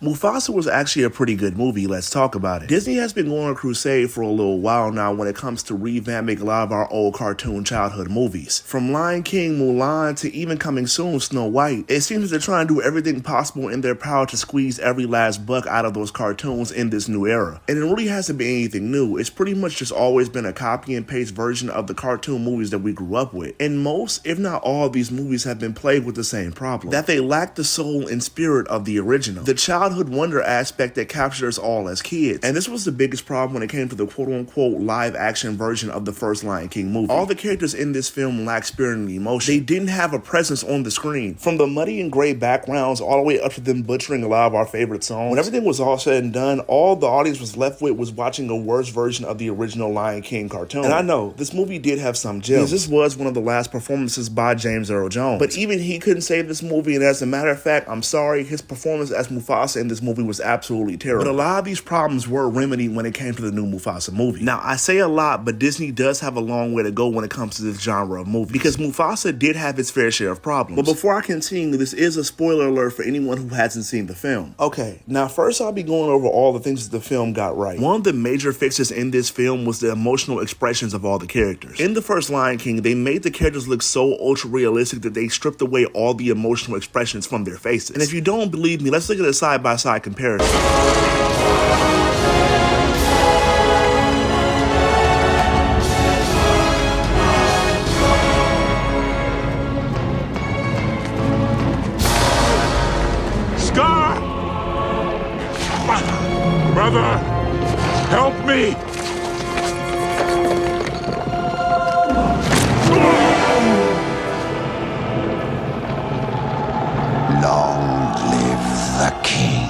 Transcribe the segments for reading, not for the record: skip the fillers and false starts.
Mufasa was actually a pretty good movie, let's talk about it. Disney has been going on a crusade for a little while now when it comes to revamping a lot of our old cartoon childhood movies. From Lion King, Mulan, to even coming soon, Snow White, it seems they're trying to do everything possible in their power to squeeze every last buck out of those cartoons in this new era. And it really hasn't been anything new, it's pretty much just always been a copy and paste version of the cartoon movies that we grew up with. And most, if not all, of these movies have been plagued with the same problem, that they lack the soul and spirit of the original. The childhood wonder aspect that captured us all as kids. And this was the biggest problem when it came to the quote-unquote live-action version of the first Lion King movie. All the characters in this film lacked spirit and emotion. They didn't have a presence on the screen. From the muddy and gray backgrounds all the way up to them butchering a lot of our favorite songs. When everything was all said and done, all the audience was left with was watching a worse version of the original Lion King cartoon. And I know, this movie did have some gems. This was one of the last performances by James Earl Jones. But even he couldn't save this movie, and as a matter of fact, I'm sorry, his performance as Mufasa in this movie was absolutely terrible. But a lot of these problems were remedied when it came to the new Mufasa movie. Now, I say a lot, but Disney does have a long way to go when it comes to this genre of movie, because Mufasa did have its fair share of problems. But before I continue, this is a spoiler alert for anyone who hasn't seen the film. Okay, now first I'll be going over all the things that the film got right. One of the major fixes in this film was the emotional expressions of all the characters. In the first Lion King, they made the characters look so ultra realistic that they stripped away all the emotional expressions from their faces. And if you don't believe me, let's look at a side-by-side comparison. Scar! Brother, help me! Long live the king.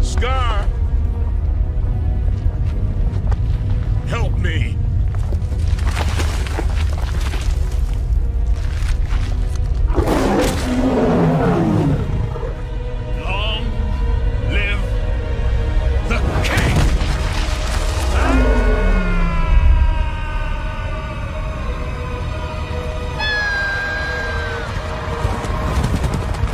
Scar! Help me! Long live the king!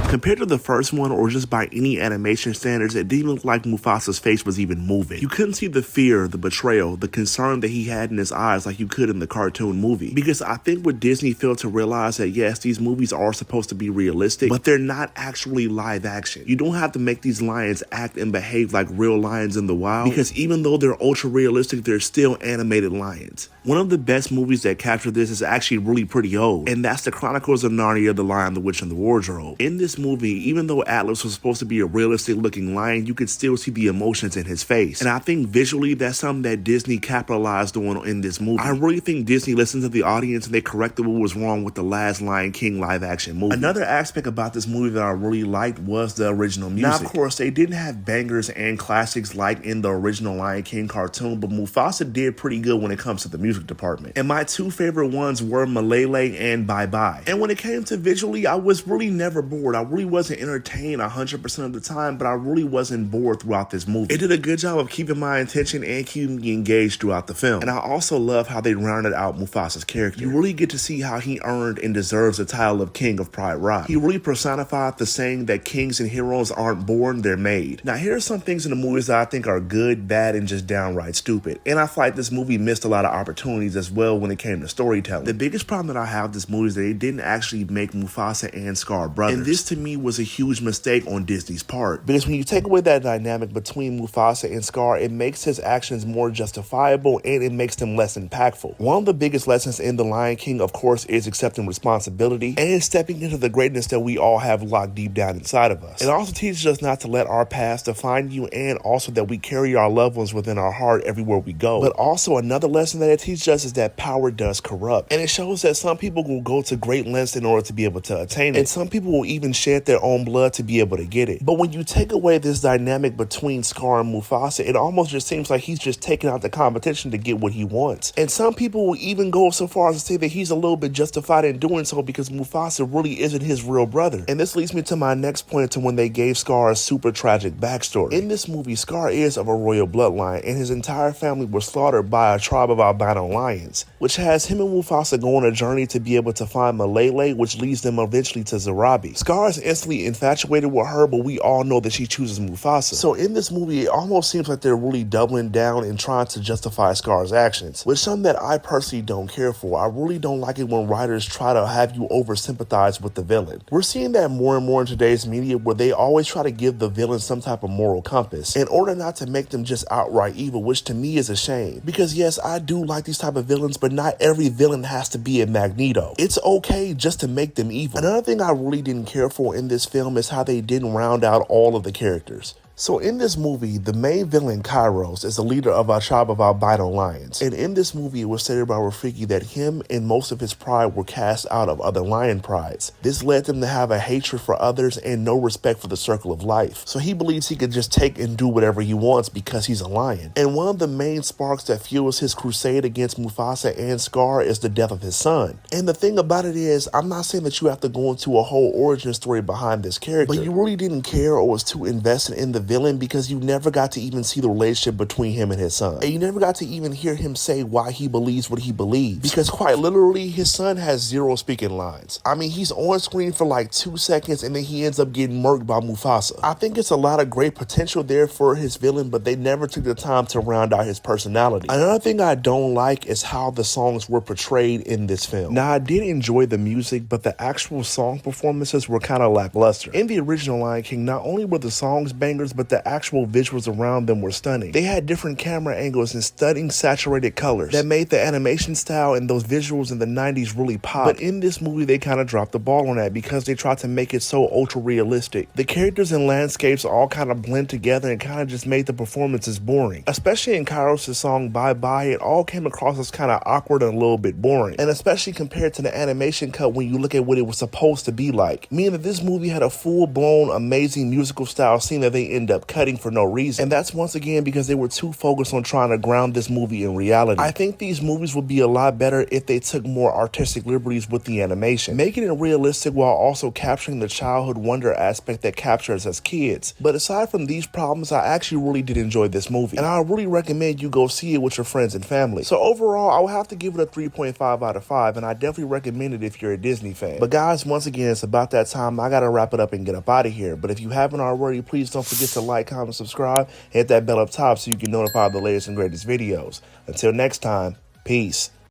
Compared to the first one, or just by any animation standards, it didn't look like Mufasa's face was even moving. You couldn't see the fear, the betrayal, the concern that he had in his eyes like you could in the cartoon movie. Because I think what Disney failed to realize that yes, these movies are supposed to be realistic, but they're not actually live action. You don't have to make these lions act and behave like real lions in the wild, because even though they're ultra realistic, they're still animated lions. One of the best movies that capture this is actually really pretty old, and that's The Chronicles of Narnia, The Lion, the Witch, and the Wardrobe. In this movie, even though Atlas was supposed to be a realistic looking lion, you could still see the emotions in his face. And I think visually that's something that Disney capitalized on in this movie. I really think Disney listened to the audience and they corrected what was wrong with the last Lion King live action movie. Another aspect about this movie that I really liked was the original music. Now, of course, they didn't have bangers and classics like in the original Lion King cartoon, but Mufasa did pretty good when it comes to the music department. And my two favorite ones were Malele and Bye Bye. And when it came to visually, I was really never bored. I really wasn't entertained 100% of the time, but I really wasn't bored throughout this movie. It did a good job of keeping my attention and keeping me engaged throughout the film. And I also love how they rounded out Mufasa's character. You really get to see how he earned and deserves the title of King of Pride Rock. He really personified the saying that kings and heroes aren't born, they're made. Now, here are some things in the movies that I think are good, bad, and just downright stupid. And I feel like this movie missed a lot of opportunities as well when it came to storytelling. The biggest problem that I have with this movie is that they didn't actually make Mufasa and Scar brothers. And this to me me was a huge mistake on Disney's part. Because when you take away that dynamic between Mufasa and Scar, it makes his actions more justifiable and it makes them less impactful. One of the biggest lessons in The Lion King, of course, is accepting responsibility and stepping into the greatness that we all have locked deep down inside of us. It also teaches us not to let our past define you, and also that we carry our loved ones within our heart everywhere we go. But also another lesson that it teaches us is that power does corrupt. And it shows that some people will go to great lengths in order to be able to attain it. And some people will even shed their own blood to be able to get it. But when you take away this dynamic between Scar and Mufasa, it almost just seems like he's just taking out the competition to get what he wants. And some people will even go so far as to say that he's a little bit justified in doing so because Mufasa really isn't his real brother. And this leads me to my next point, to when they gave Scar a super tragic backstory. In this movie, Scar is of a royal bloodline, and his entire family was slaughtered by a tribe of albino lions, which has him and Mufasa go on a journey to be able to find Malele, which leads them eventually to Zarabi. Scar is instantly infatuated with her, but we all know that she chooses Mufasa. So in this movie, it almost seems like they're really doubling down and trying to justify Scar's actions, which is something that I personally don't care for. I really don't like it when writers try to have you over sympathize with the villain. We're seeing that more and more in today's media, where they always try to give the villain some type of moral compass in order not to make them just outright evil, which to me is a shame. Because yes, I do like these type of villains, but not every villain has to be a Magneto. It's okay just to make them evil. Another thing I really didn't care for in this film is how they didn't round out all of the characters. So in this movie, the main villain, Kairos, is the leader of a tribe of albino lions. And in this movie, it was stated by Rafiki that him and most of his pride were cast out of other lion prides. This led them to have a hatred for others and no respect for the circle of life. So he believes he could just take and do whatever he wants because he's a lion. And one of the main sparks that fuels his crusade against Mufasa and Scar is the death of his son. And the thing about it is, I'm not saying that you have to go into a whole origin story behind this character, but you really didn't care or was too invested in the villain because you never got to even see the relationship between him and his son. And you never got to even hear him say why he believes what he believes. Because quite literally, his son has zero speaking lines. I mean, he's on screen for like 2 seconds and then he ends up getting murked by Mufasa. I think it's a lot of great potential there for his villain, but they never took the time to round out his personality. Another thing I don't like is how the songs were portrayed in this film. Now, I did enjoy the music, but the actual song performances were kind of lackluster. In the original Lion King, not only were the songs bangers, but the actual visuals around them were stunning. They had different camera angles and stunning saturated colors that made the animation style and those visuals in the 90s really pop. But in this movie, they kind of dropped the ball on that because they tried to make it so ultra realistic. The characters and landscapes all kind of blend together and kind of just made the performances boring. Especially in Kairos' song Bye Bye, it all came across as kind of awkward and a little bit boring. And especially compared to the animation cut when you look at what it was supposed to be like. Meaning that this movie had a full-blown amazing musical style scene that they end up cutting for no reason. And that's once again because they were too focused on trying to ground this movie in reality. I think these movies would be a lot better if they took more artistic liberties with the animation, making it realistic while also capturing the childhood wonder aspect that captures us as kids. But aside from these problems, I actually really did enjoy this movie, and I really recommend you go see it with your friends and family. So overall, I would have to give it a 3.5 out of 5, and I definitely recommend it if you're a Disney fan. But guys, once again, it's about that time. I gotta wrap it up and get up out of here. But if you haven't already, please don't forget to like, comment, subscribe, hit that bell up top so you can notify the latest and greatest videos. Until next time, peace.